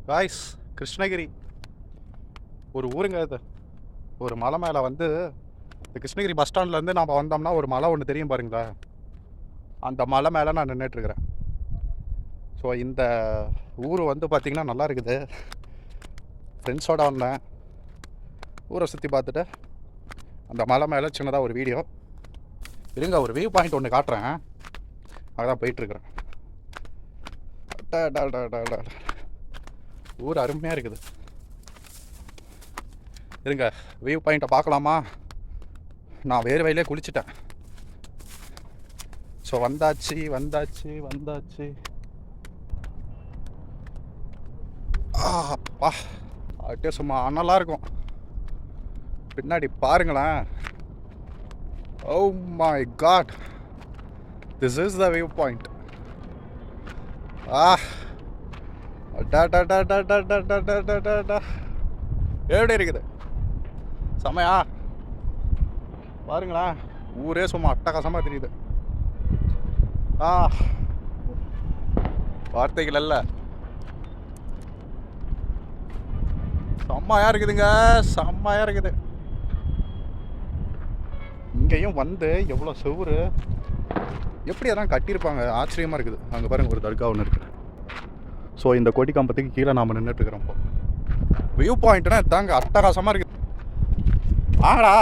Guys, Krishnagiri ஒரு ஊருங்க இது. ஒரு மலை மேலே வந்து இந்த கிருஷ்ணகிரி பஸ் ஸ்டாண்ட்லேருந்து நாம் வந்தோம்னா ஒரு மலை ஒன்று தெரியும் பாருங்களா, அந்த மலை மேலே நான் நின்றுட்டுருக்கிறேன். ஸோ இந்த ஊர் வந்து பார்த்திங்கன்னா நல்லா இருக்குது. ஃப்ரெண்ட்ஸோடு வந்தேன், ஊரை சுற்றி பார்த்துட்டு அந்த மலை மேலே சின்னதாக ஒரு வீடியோ இருங்க, ஒரு வியூ பாயிண்ட் ஒன்று காட்டுறேன். அதான் போயிட்டுருக்குறேன். ஊர் அருமையாக இருக்குது. இருங்க, வியூ பாயிண்ட்டை பார்க்கலாமா? நான் வேறு வயலே குளிச்சிட்டேன். ஸோ வந்தாச்சு வந்தாச்சு வந்தாச்சு. அப்பா, அப்படியே சும்மா அனலாக இருக்கும். பின்னாடி பாருங்களேன். Oh my God, this is the view point. எப்படி இருக்குது? செமையா பாருங்களேன், ஊரே சும்மா அட்டகாசமாக தெரியுது. வார்த்தைகள் அல்ல, செம்மையாக இருக்குதுங்க, செம்மையாக இருக்குது. இங்கேயும் வந்து எவ்வளோ செவுரு, எப்படி அதான் கட்டியிருப்பாங்க, ஆச்சரியமாக இருக்குது. அங்கே பாருங்கள், ஒரு தர்கா ஒன்று இருக்குது. ஸோ இந்த கொடி கம்பத்துக்கு கீழே நாம் நின்றுட்டுருக்கிறோம். இப்போ வியூ பாயிண்ட்னா தாங்க அட்டகாசமாக இருக்குது. ஆடா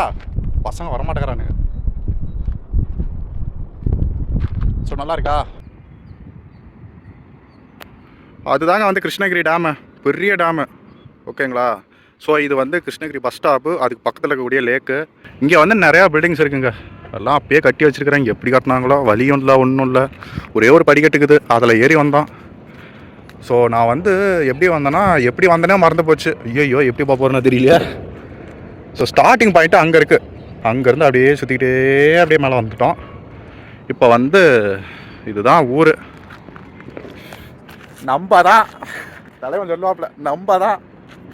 பசங்க வரமாட்டேங்கிறானுங்க. ஸோ நல்லா இருக்கா? அதுதாங்க வந்து கிருஷ்ணகிரி டேமு, பெரிய டேமு. ஓகேங்களா? ஸோ இது வந்து கிருஷ்ணகிரி பஸ் ஸ்டாப்பு, அதுக்கு பக்கத்தில் இருக்கக்கூடிய லேக்கு. இங்கே வந்து நிறையா பில்டிங்ஸ் இருக்குங்க. எல்லாம் அப்பயே கட்டி வச்சுருக்குறாங்க. எப்படி கட்டினாங்களோ, வழியும் இல்லை, ஒன்றும் இல்லை. ஒரே ஒரு படிக்கட்டுக்குது, அதில் ஏறி வந்தோம். ஸோ நான் வந்து எப்படி வந்தேனே மறந்து போச்சு. ஐயோ எப்படி போகிறேன்னு தெரியலையே. ஸோ ஸ்டார்டிங் பாயிண்ட்டு அங்கே இருக்குது. அங்கேருந்து அப்படியே சுற்றிக்கிட்டே அப்படியே மேலே வந்துட்டோம். இப்போ வந்து இதுதான் ஊர். நம்ம தான் தலைவன் சொல்லுவாப்புல, நம்ம தான்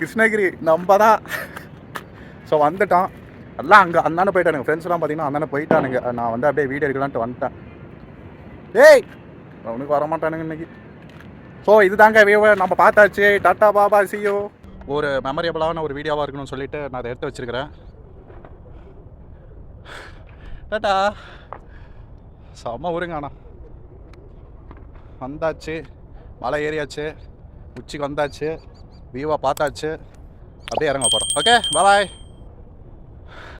கிருஷ்ணகிரி, நம்ம தான். ஸோ வந்துட்டோம். எல்லாம் அங்கே அந்தானே போயிட்டானுங்க. ஃப்ரெண்ட்ஸ்லாம் பார்த்தீங்கன்னா அந்தானே போயிட்டானுங்க. நான் வந்து அப்படியே வீடியோ எடுக்கலான்ட்டு வந்துட்டேன். ஏய், அவனுக்கு வரமாட்டானுங்க இன்னைக்கு. ஸோ இதுதாங்க வியூவை நம்ம பார்த்தாச்சு. டாட்டா பாபா, சியோ. ஒரு மெமரியபிளான ஒரு வீடியோவாக இருக்கணும்னு சொல்லிட்டு நான் அதை எடுத்து வச்சுருக்கிறேன். டாட்டா. செம்ம ஊருங்க. ஆனால் வந்தாச்சு, மலை ஏறியாச்சு, உச்சிக்கு வந்தாச்சு, வியூவை பார்த்தாச்சு, அப்படியே இறங்க போகிறோம். ஓகே, பாய்.